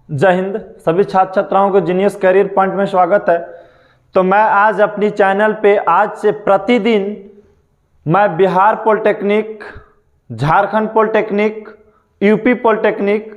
जय हिंद। सभी छात्र छात्राओं को जीनियस करियर पॉइंट में स्वागत है। तो मैं आज अपनी चैनल पे आज से प्रतिदिन मैं Bihar polytechnic, Jharkhand polytechnic, UP polytechnic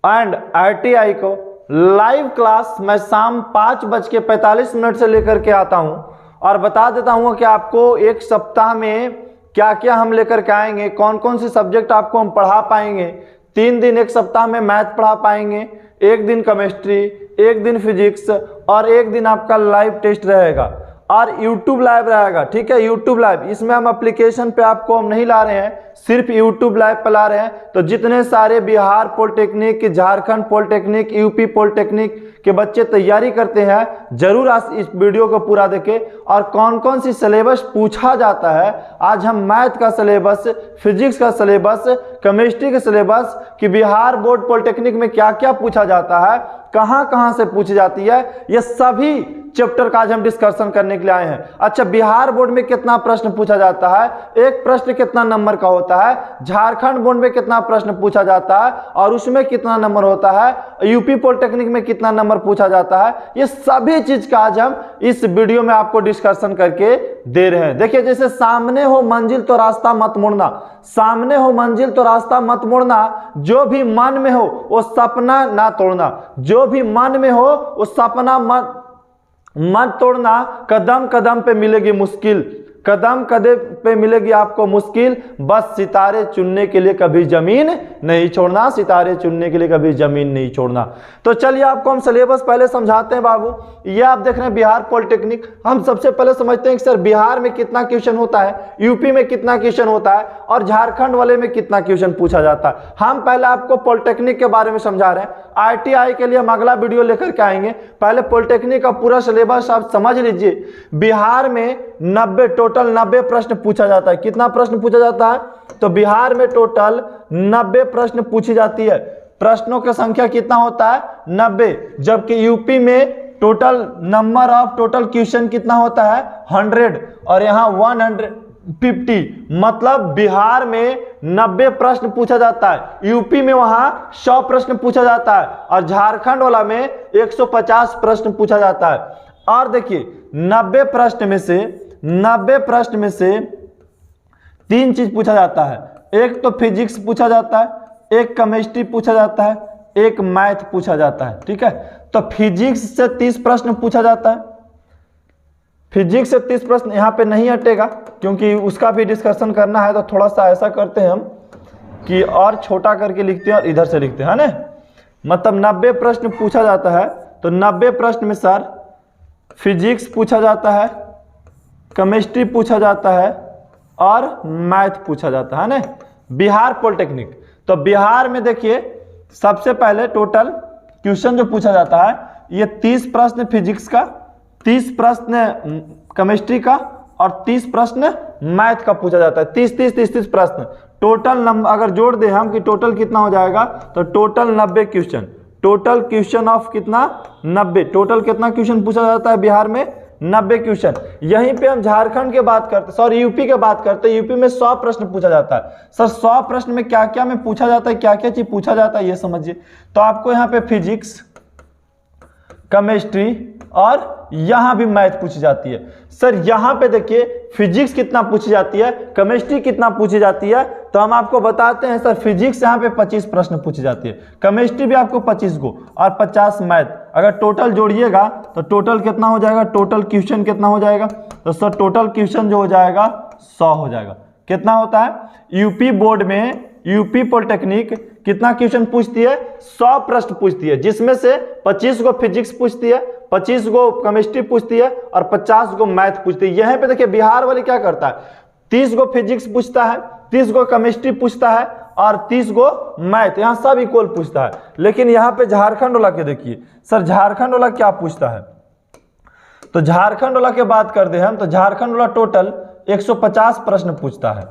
and ITI को लाइव क्लास मैं शाम 5:45 से लेकर के आता हूं और बता देता हूं कि आपको एक सप्ताह में क्या क्या हम लेकर के आएंगे, कौन कौन से सब्जेक्ट आपको हम पढ़ा पाएंगे। 3 दिन एक सप्ताह में मैथ पढ़ा पाएंगे, एक दिन केमिस्ट्री, एक दिन फिजिक्स और एक दिन आपका लाइव टेस्ट रहेगा और यूट्यूब लाइव रहेगा। ठीक है, यूट्यूब लाइव, इसमें हम एप्लीकेशन पे आपको हम नहीं ला रहे हैं, सिर्फ यूट्यूब लाइव पे ला रहे हैं। तो जितने सारे Bihar polytechnic, Jharkhand polytechnic, UP polytechnic के बच्चे तैयारी करते हैं, जरूर आज इस वीडियो को पूरा देखें। और कौन कौन सी सिलेबस पूछा जाता है, आज हम मैथ का सिलेबस, फिजिक्स का सिलेबस, केमिस्ट्री का सिलेबस कि बिहार बोर्ड पॉलिटेक्निक में क्या क्या पूछा जाता है, कहां कहां से पूछी जाती है, ये सभी चैप्टर का आज हम डिस्कशन करने के लिए आए हैं। अच्छा, बिहार बोर्ड में कितना प्रश्न पूछा जाता है, एक प्रश्न कितना नंबर का होता है, झारखंड बोर्ड में कितना प्रश्न पूछा जाता है और उसमें कितना नंबर होता है, यूपी पॉलिटेक्निक में कितना नंबर पूछा जाता है, ये सभी चीज का आज हम इस वीडियो में आपको डिस्कशन करके दे रहे हैं। देखिए, जैसे सामने हो मंजिल तो रास्ता मत मुड़ना, सामने हो मंजिल तो रास्ता मत मुड़ना, जो भी मन में हो वो सपना ना तोड़ना, जो भी मन में हो वो सपना मत तोड़ना। कदम कदम पे मिलेगी मुश्किल, कदम कदम पे मिलेगी आपको मुश्किल, बस सितारे चुनने के लिए कभी जमीन नहीं छोड़ना, सितारे चुनने के लिए कभी जमीन नहीं छोड़ना। तो चलिए आपको हम सिलेबस पहले समझाते हैं बाबू। ये आप देख रहे हैं बिहार पॉलिटेक्निक। हम सबसे पहले समझते हैं कि सर बिहार में कितना क्वेश्चन होता है, यूपी में कितना क्वेश्चन होता है और झारखंड वाले में कितना क्वेश्चन पूछा जाता है। हम पहले आपको पॉलिटेक्निक के बारे में समझा रहे हैं, आईटीआई के लिए हम अगला वीडियो लेकर के आएंगे। पहले पॉलिटेक्निक का पूरा सिलेबस आप समझ लीजिए। बिहार में टोटल 90 प्रश्न पूछा जाता है। कितना प्रश्न पूछा जाता है? तो बिहार में टोटल 90 प्रश्न पूछी जाती है। प्रश्नों की संख्या कितना होता है? 90। जबकि यूपी में total number of total question कितना होता है? 100 और यहाँ 150। मतलब बिहार में 90 प्रश्न पूछा जाता है, यूपी में वहां 100 प्रश्न पूछा जाता है और झारखंड वाला में 150 प्रश्न पूछा जाता है। और देखिए 90 प्रश्न में से 3 चीज पूछा जाता है। एक तो फिजिक्स पूछा जाता है, एक केमिस्ट्री पूछा जाता है, एक मैथ पूछा जाता है। ठीक है, तो फिजिक्स से 30 प्रश्न पूछा जाता है। फिजिक्स से 30 प्रश्न यहाँ पे नहीं हटेगा क्योंकि उसका भी डिस्कशन करना है। तो थोड़ा सा ऐसा करते हैं हम कि और छोटा करके लिखते हैं और इधर से लिखते हैं, है ना। मतलब 90 प्रश्न पूछा जाता है। तो 90 प्रश्न में सर फिजिक्स पूछा जाता है, केमिस्ट्री पूछा जाता है और मैथ पूछा जाता है ना, बिहार पॉलिटेक्निक। तो बिहार में देखिए सबसे पहले टोटल क्वेश्चन जो पूछा जाता है, ये 30 प्रश्न फिजिक्स का, 30 प्रश्न केमिस्ट्री का और 30 प्रश्न मैथ का पूछा जाता है। 30 प्रश्न टोटल नंबर अगर जोड़ दे हम कि टोटल कितना हो जाएगा, तो total 90 question. Total question of कितना? 90। टोटल कितना क्वेश्चन पूछा जाता है बिहार में? 90 क्वेश्चन। यहीं पे हम झारखंड के बात करते, सॉरी यूपी के बात करते हैं। यूपी में 100 प्रश्न पूछा जाता है। सर 100 प्रश्न में क्या क्या में पूछा जाता है, क्या क्या चीज पूछा जाता है, ये समझिए। तो आपको यहाँ पे फिजिक्स, केमिस्ट्री और यहां भी मैथ पूछी जाती है। सर यहां पे देखिए फिजिक्स कितना पूछी जाती है, केमिस्ट्री कितना पूछी जाती है। तो हम आपको बताते हैं सर, फिजिक्स यहाँ पे 25 प्रश्न पूछी जाती है, केमिस्ट्री भी आपको 25 को और 50 मैथ। अगर टोटल जोड़िएगा तो टोटल कितना हो जाएगा, टोटल क्वेश्चन कितना हो जाएगा? तो सर टोटल क्वेश्चन जो हो जाएगा 100 हो जाएगा। कितना होता है? यूपी बोर्ड में यूपी पॉलिटेक्निक कितना क्वेश्चन पूछती है? 100 प्रश्न पूछती है, जिसमें से 25 को फिजिक्स पूछती है, 25 को केमिस्ट्री पूछती है और 50 को मैथ पूछती है। यहाँ पे देखिए बिहार वाले क्या करता है, 30 को फिजिक्स पूछता है, 30 को केमिस्ट्री पूछता है और 30 को मैथ, यहाँ सब इक्वल पूछता है। लेकिन यहाँ पे झारखंड वाला के देखिए, सर झारखंड वाला क्या पूछता है। तो झारखंड वाला के बात करते हैं हम, तो झारखंड वाला टोटल 150 प्रश्न पूछता है,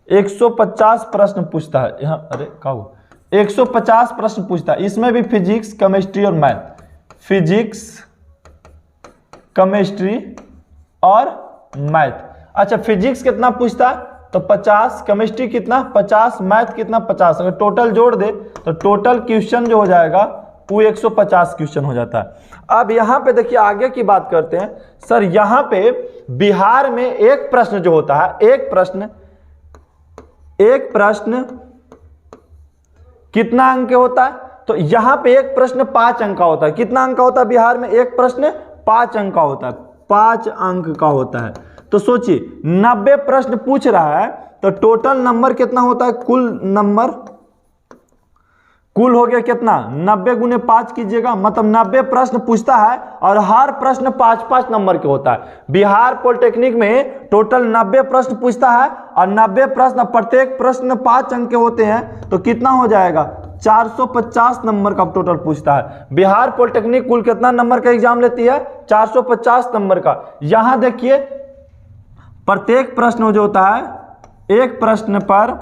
150 प्रश्न पूछता है। यहाँ अरे क्या हुआ, 150 प्रश्न पूछता है। इसमें भी फिजिक्स, केमिस्ट्री और मैथ, फिजिक्स, केमिस्ट्री और मैथ। अच्छा, फिजिक्स कितना पूछता है? तो 50, केमिस्ट्री कितना? 50, मैथ कितना? 50। अगर टोटल जोड़ दे तो टोटल क्वेश्चन जो हो जाएगा वो 150 क्वेश्चन हो जाता है। अब यहाँ पे देखिए आगे की बात करते हैं। सर यहाँ पे बिहार में एक प्रश्न जो होता है, एक प्रश्न कितना अंक होता है? तो यहाँ पे एक प्रश्न 5 अंक का होता है। कितना अंक का होता है बिहार में? एक प्रश्न 5 अंक का होता है, 5 अंक का होता है। तो सोचिए 90 प्रश्न पूछ रहा है तो टोटल नंबर कितना होता है? कुल नंबर, कुल हो गया कितना? 90 गुने 5 कीजिएगा, मतलब 90 प्रश्न पूछता है और हर प्रश्न 5-5 नंबर के होता है। बिहार पॉलिटेक्निक में टोटल 90 प्रश्न पूछता है और 90 प्रश्न, प्रत्येक प्रश्न 5 अंक के होते हैं। तो कितना हो जाएगा? 450 नंबर का टोटल पूछता है। बिहार पॉलिटेक्निक कुल कितना नंबर का एग्जाम लेती है? 450 नंबर का। यहां देखिए प्रत्येक प्रश्न जो होता है, एक प्रश्न पर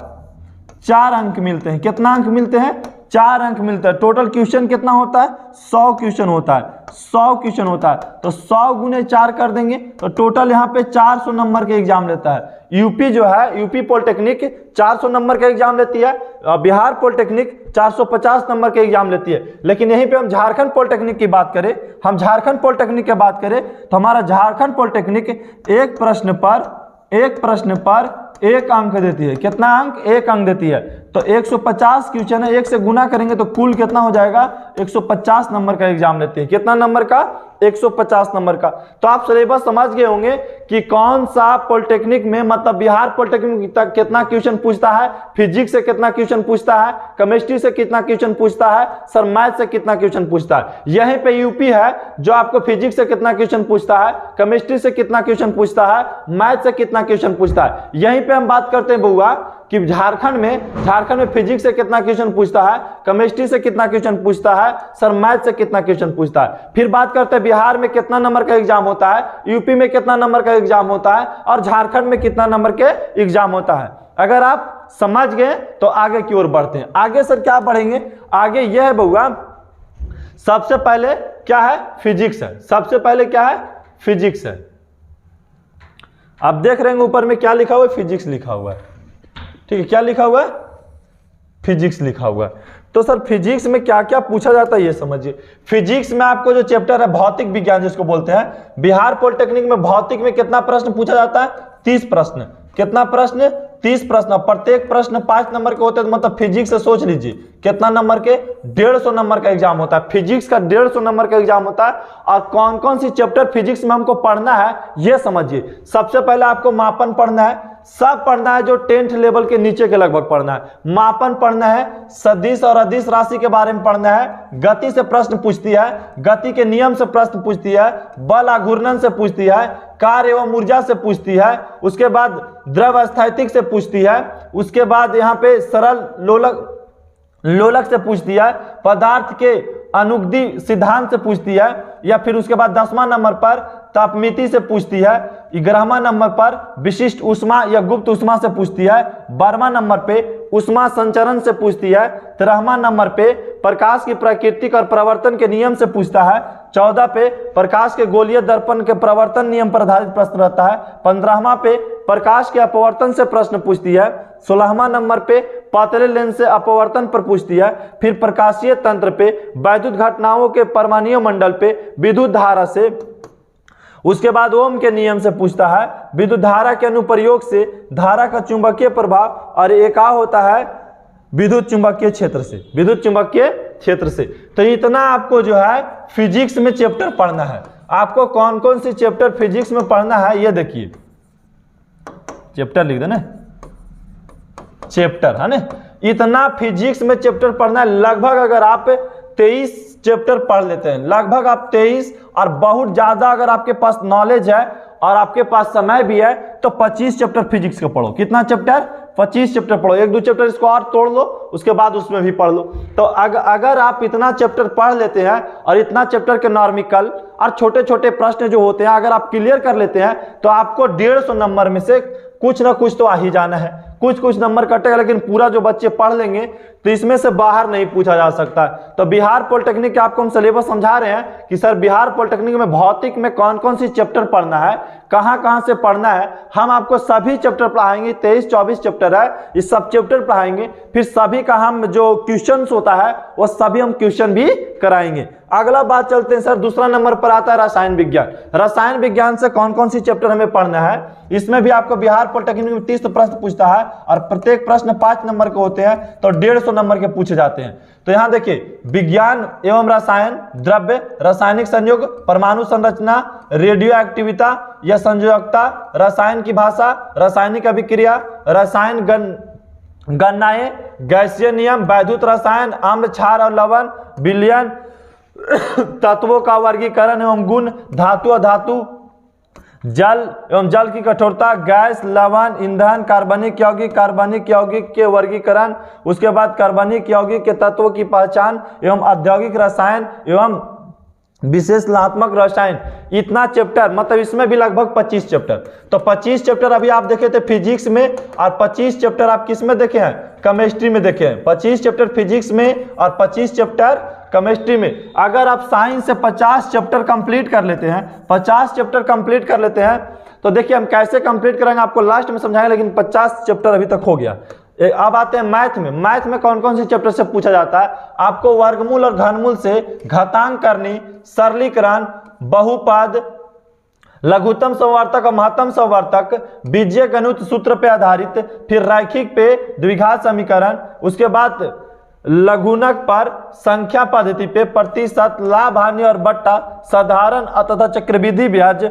4 अंक मिलते हैं। कितना अंक मिलते हैं? 4 अंक मिलते हैं। टोटल क्वेश्चन कितना होता है? 100 क्वेश्चन होता है, 100 क्वेश्चन होता है। तो 100 गुने 4 कर देंगे तो टोटल यहाँ पे 400 नंबर के एग्जाम लेता है। यूपी जो है, यूपी पॉलिटेक्निक 400 नंबर का एग्जाम लेती है, बिहार पॉलिटेक्निक 450 नंबर के एग्जाम लेती है। लेकिन यहीं पे हम झारखंड पॉलिटेक्निक की बात करें, हम झारखंड पॉलिटेक्निक की बात करें तो हमारा झारखंड पॉलिटेक्निक एक प्रश्न पर 1 अंक देती है। कितना अंक? 1 अंक देती है। तो 150 क्वेश्चन है, 1 से गुना करेंगे तो कुल कितना हो जाएगा? 150 नंबर का एग्जाम लेती है। कितना नंबर का? 150 नंबर का। तो आप सिलेबस समझ गए होंगे कि कौन सा पॉलिटेक्निक में, मतलब बिहार पॉलिटेक्निक कितना क्वेश्चन पूछता है, फिजिक्स से कितना क्वेश्चन पूछता है, केमिस्ट्री से कितना क्वेश्चन पूछता है, सर मैथ से कितना क्वेश्चन पूछता है। यहीं पे यूपी है जो आपको फिजिक्स से कितना क्वेश्चन पूछता है, केमिस्ट्री से कितना क्वेश्चन पूछता है, मैथ से कितना क्वेश्चन पूछता है। यहीं पे हम बात करते हैं बउआ कि झारखंड में फिजिक्स से कितना क्वेश्चन पूछता है, केमिस्ट्री से कितना क्वेश्चन पूछता है, सर मैथ से कितना क्वेश्चन पूछता है। फिर बात करते हैं बिहार में कितना नंबर का एग्जाम होता है, यूपी में कितना नंबर का एग्जाम होता है और झारखंड में कितना नंबर के एग्जाम होता है। अगर आप समझ गए तो आगे की ओर बढ़ते हैं। आगे सर क्या बढ़ेंगे? आगे यह है बउआ, सबसे पहले क्या है? फिजिक्स है। सबसे पहले क्या है? फिजिक्स है। आप देख रहे हैं ऊपर में क्या लिखा हुआ है? फिजिक्स लिखा हुआ है। ठीक है, क्या लिखा हुआ है? फिजिक्स लिखा हुआ है। तो सर फिजिक्स में क्या क्या पूछा जाता है ये समझिए। फिजिक्स में आपको जो चैप्टर है भौतिक विज्ञान जिसको बोलते हैं, बिहार पॉलिटेक्निक में भौतिक में कितना प्रश्न पूछा जाता है? 30 प्रश्न। कितना प्रश्न? 30 प्रश्न। प्रत्येक प्रश्न 5 नंबर के होते हैं। तो मतलब फिजिक्स से सोच लीजिए कितना नंबर के? 150 नंबर का एग्जाम होता है। फिजिक्स का 150 नंबर का एग्जाम होता है। और कौन कौन सी चैप्टर फिजिक्स में हमको पढ़ना है ये समझिए। सबसे पहले आपको मापन पढ़ना है, सब पढ़ना है जो 10th लेवल के नीचे के लगभग पढ़ना है। मापन पढ़ना है, सदिश और अदिश राशि के बारे में पढ़ना है, गति से प्रश्न पूछती है, गति के नियम से प्रश्न पूछती है, बल आघूर्णन से पूछती है, कार्य एवं ऊर्जा से पूछती है, उसके बाद द्रव स्थैतिक से पूछती है, उसके बाद यहाँ पे सरल लोलक से पूछती है, पदार्थ के अनुगदी सिद्धांत से पूछती है, या फिर उसके बाद 10वां नंबर पर तापमिति से पूछती है, 11वां नंबर पर विशिष्ट ऊष्मा या गुप्त ऊष्मा से पूछती है, 12वां नंबर पे ऊष्मा संचरण से पूछती है, 13वां नंबर पे प्रकाश की प्राकृतिक और प्रवर्तन के नियम से पूछता है, 14 पे प्रकाश के गोलीय दर्पण के प्रवर्तन नियम पर आधारित प्रश्न रहता है, 15वां पे प्रकाश के अपवर्तन से प्रश्न पूछती है, 16वां नंबर पे पातले लेंस से अपवर्तन पर पूछती है, फिर प्रकाशीय तंत्र पे, वैद्युत घटनाओं के परमाणु मंडल पे, विद्युत धारा से, उसके बाद ओम के नियम से पूछता है, विद्युत धारा के अनुप्रयोग से धारा का चुंबकीय प्रभाव, और एक होता है विद्युत चुंबकीय क्षेत्र से, विद्युत चुंबकीय क्षेत्र से। तो इतना आपको जो है फिजिक्स में चैप्टर पढ़ना है। आपको कौन कौन सी चैप्टर फिजिक्स में पढ़ना है ये देखिए, चैप्टर लिख दे ना, चैप्टर है ना, इतना फिजिक्स में चैप्टर पढ़ना है। लगभग अगर आप 23 चैप्टर पढ़ लेते हैं, लगभग आप 23, और बहुत ज्यादा अगर आपके पास नॉलेज है और आपके पास समय भी है तो 25 चैप्टर फिजिक्स का पढ़ो। कितना चैप्टर? 25 चैप्टर पढ़ो। 1-2 चैप्टर इसको और तोड़ लो, उसके बाद उसमें भी पढ़ लो। तो अगर आप इतना चैप्टर पढ़ लेते हैं और इतना चैप्टर के नॉर्मिकल और छोटे छोटे प्रश्न जो होते हैं अगर आप क्लियर कर लेते हैं तो आपको 150 नंबर में से कुछ ना कुछ तो आ ही जाना है, कुछ कुछ नंबर कटेगा, लेकिन पूरा जो बच्चे पढ़ लेंगे तो इसमें से बाहर नहीं पूछा जा सकता है। तो बिहार पॉलिटेक्निक के आपको हम सिलेबस समझा रहे हैं कि सर बिहार पॉलिटेक्निक में भौतिक में कौन कौन सी चैप्टर पढ़ना है, कहाँ कहाँ से पढ़ना है। हम आपको सभी चैप्टर पढ़ाएंगे, 23-24 चैप्टर है, इस सब चैप्टर पढ़ाएंगे। फिर सभी का हम जो क्वेश्चन होता है वो सभी हम क्वेश्चन भी कराएंगे। अगला बात चलते हैं सर, दूसरा नंबर पर आता है रसायन विज्ञान। रसायन विज्ञान से कौन कौन सी चैप्टर हमें पढ़ना है, इसमें भी आपको बिहार पॉलिटेक्निक में 30 प्रश्न पूछता है और प्रत्येक प्रश्न 5 नंबर के होते हैं, तो 150 नंबर के पूछे जाते हैं। तो यहां देखिए, विज्ञान एवं रसायन, द्रव्य, रासायनिक संयोग, परमाणु संरचना, रेडियो एक्टिविता या संयोजकता, रसायन की भाषा, रासायनिक अभिक्रिया, रसायन गणनाएं, गैसीय नियम, वैद्युत रसायन, अम्ल, क्षार और लवण, विलयन, तत्वों का वर्गीकरण एवं गुण, धातु अधातु, जल एवं जल की कठोरता, गैस, लवण, ईंधन, कार्बनिक यौगिक के वर्गीकरण, उसके बाद कार्बनिक यौगिक के तत्वों की पहचान एवं औद्योगिक रसायन एवं विश्लेषणात्मक रसायन। इतना चैप्टर, मतलब इसमें भी लगभग 25 चैप्टर। तो 25 चैप्टर अभी आप देखे थे फिजिक्स में, और 25 चैप्टर आप किस में देखे हैं, केमिस्ट्री में देखे हैं। 25 चैप्टर फिजिक्स में और 25 चैप्टर केमिस्ट्री में। अगर आप साइंस से 50 चैप्टर कंप्लीट कर लेते हैं, 50 चैप्टर कंप्लीट कर लेते हैं, तो देखिए हम कैसे कंप्लीट करेंगे आपको लास्ट में समझाएंगे, लेकिन 50 चैप्टर अभी तक हो गया। अब आते हैं मैथ में। मैथ में कौन कौन से चैप्टर से पूछा जाता है, आपको वर्गमूल और घनमूल से घातांक करनी, सरलीकरण, बहुपद, लघुत्तम समवर्तक और महत्तम समवर्तक, बीजीय गणित सूत्र पे आधारित, फिर रैखिक पे द्विघात समीकरण, उसके बाद लघुनक पर, संख्या पद्धति पे, प्रतिशत, लाभ हानि और बट्टा, साधारण तथा चक्रवृद्धि ब्याज,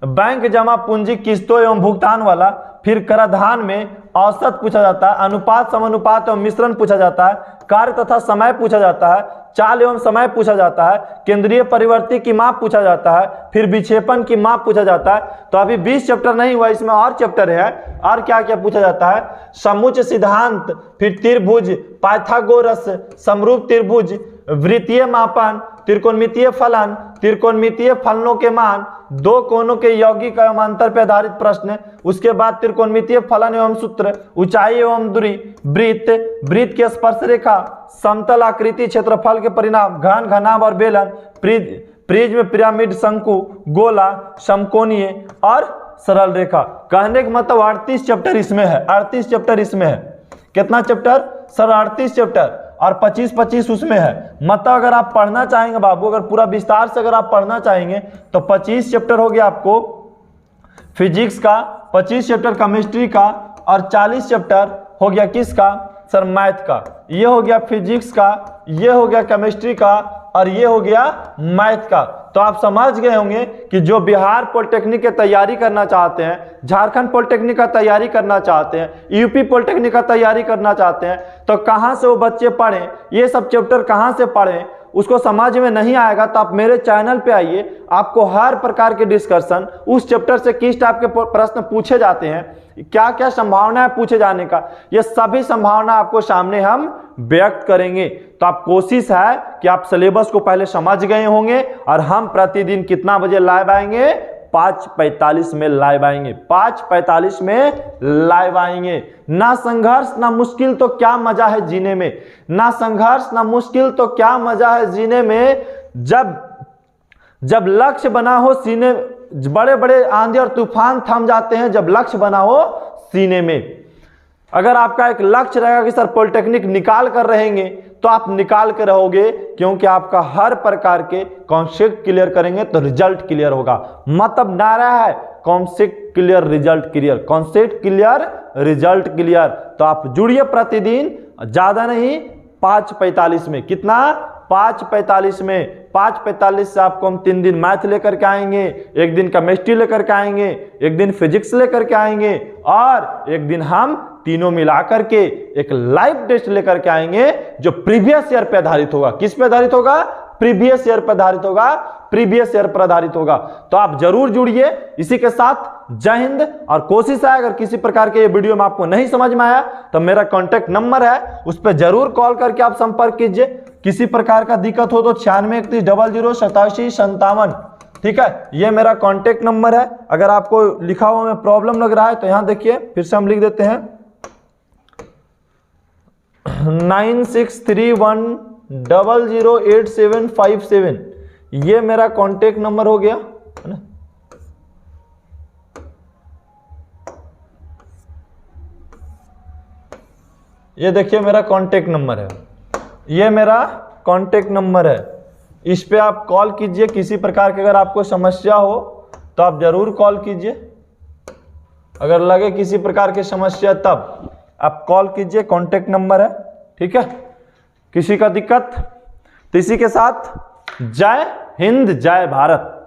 बैंक जमा पूंजी, किस्तों एवं भुगतान वाला, फिर कराधान में औसत पूछा जाता है, अनुपात, समानुपात एवं मिश्रण पूछा जाता है, कार्य तथा समय पूछा जाता है, चाल एवं समय पूछा जाता है, केंद्रीय परिवर्ती की माप पूछा जाता है, फिर विक्षेपण की माप पूछा जाता है। तो अभी 20 चैप्टर नहीं हुआ, इसमें और चैप्टर है। और क्या क्या पूछा जाता है, समुच्च सिद्धांत, फिर त्रिभुज, पाइथागोरस, समरूप त्रिभुज, वृत्तीय मापन, त्रिकोणमितीय फलन, त्रिकोणमितीय फलनों के मान, दो कोणों के यौगिक एवं अंतर पर आधारित प्रश्न, उसके बाद त्रिकोणमितीय फलन एवं सूत्र, ऊंचाई एवं दूरी, वृत्त, वृत्त की स्पर्श रेखा, समतल आकृति, क्षेत्रफल के परिणाम, घन, घनाभ और बेलन, प्रिज्म, पिरामिड, शंकु, गोला, समकोणीय और सरल रेखा। कहने का मतलब 38 चैप्टर इसमें है, 38 चैप्टर इसमें है। कितना चैप्टर सर, 38 चैप्टर, और 25-25 उसमें है। मतलब अगर आप पढ़ना चाहेंगे बाबू, अगर पूरा विस्तार से अगर आप पढ़ना चाहेंगे तो 25 चैप्टर हो गया आपको फिजिक्स का, 25 चैप्टर केमिस्ट्री का, और 40 चैप्टर हो गया किसका सर, मैथ का। ये हो गया फिजिक्स का, ये हो गया केमिस्ट्री का, और ये हो गया मैथ का। तो आप समझ गए होंगे कि जो बिहार पॉलिटेक्निक की तैयारी करना चाहते हैं, झारखंड पॉलिटेक्निक का तैयारी करना चाहते हैं, यूपी पॉलिटेक्निक का तैयारी करना चाहते हैं, तो कहाँ से वो बच्चे पढ़ें, ये सब चैप्टर कहाँ से पढ़ें, उसको समझ में नहीं आएगा तो आप मेरे चैनल पे आइए। आपको हर प्रकार के डिस्कशन, उस चैप्टर से किस टाइप के प्रश्न पूछे जाते हैं, क्या क्या संभावना है पूछे जाने का, ये सभी संभावना आपको सामने हम व्यक्त करेंगे। तो आप कोशिश है कि आप सिलेबस को पहले समझ गए होंगे, और हम प्रतिदिन कितना बजे लाइव आएंगे, 5:45 में लाइव आएंगे, 5:45 में लाइव आएंगे। ना संघर्ष ना मुश्किल तो क्या मजा है जीने में, ना संघर्ष ना मुश्किल तो क्या मजा है जीने में। जब लक्ष्य बना हो सीने, बड़े बड़े आंधी और तूफान थम जाते हैं जब लक्ष्य बना हो सीने में। अगर आपका एक लक्ष्य रहेगा कि सर पॉलिटेक्निक निकाल कर रहेंगे, तो आप निकाल कर रहोगे, क्योंकि आपका हर प्रकार के कॉन्सेप्ट क्लियर करेंगे तो रिजल्ट क्लियर होगा। मतलब नारा है concept clear result clear, concept clear result clear. तो आप जुड़िए प्रतिदिन, ज्यादा नहीं 5:45 में। कितना 5:45 में, 5:45 से आपको हम 3 दिन मैथ लेकर के आएंगे, एक दिन केमिस्ट्री लेकर के आएंगे, एक दिन फिजिक्स लेकर के आएंगे, और एक दिन हम तीनों मिलाकर के एक लाइव टेस्ट लेकर के आएंगे जो प्रीवियस ईयर पे आधारित होगा। किस पे आधारित होगा, प्रीवियस ईयर पर आधारित होगा, प्रीवियस ईयर पर आधारित होगा। तो आप जरूर जुड़िए। इसी के साथ जय हिंद, और कोशिश है अगर किसी प्रकार के ये वीडियो में आपको नहीं समझ में आया तो मेरा कॉन्टेक्ट नंबर है, उस पर जरूर कॉल करके आप संपर्क कीजिए। किसी प्रकार का दिक्कत हो तो 9631008757। ठीक है, ये मेरा कॉन्टेक्ट नंबर है। अगर आपको लिखा हुआ में प्रॉब्लम लग रहा है तो यहाँ देखिए, फिर से हम लिख देते हैं 9631008757, ये मेरा कांटेक्ट नंबर हो गया है ना। ये देखिए मेरा कांटेक्ट नंबर है, ये मेरा कांटेक्ट नंबर है। इस पे आप कॉल कीजिए, किसी प्रकार की अगर आपको समस्या हो तो आप जरूर कॉल कीजिए। अगर लगे किसी प्रकार की समस्या तब आप कॉल कीजिए, कांटेक्ट नंबर है, ठीक है। किसी का दिक्कत तो इसी के साथ जय हिंद, जय भारत।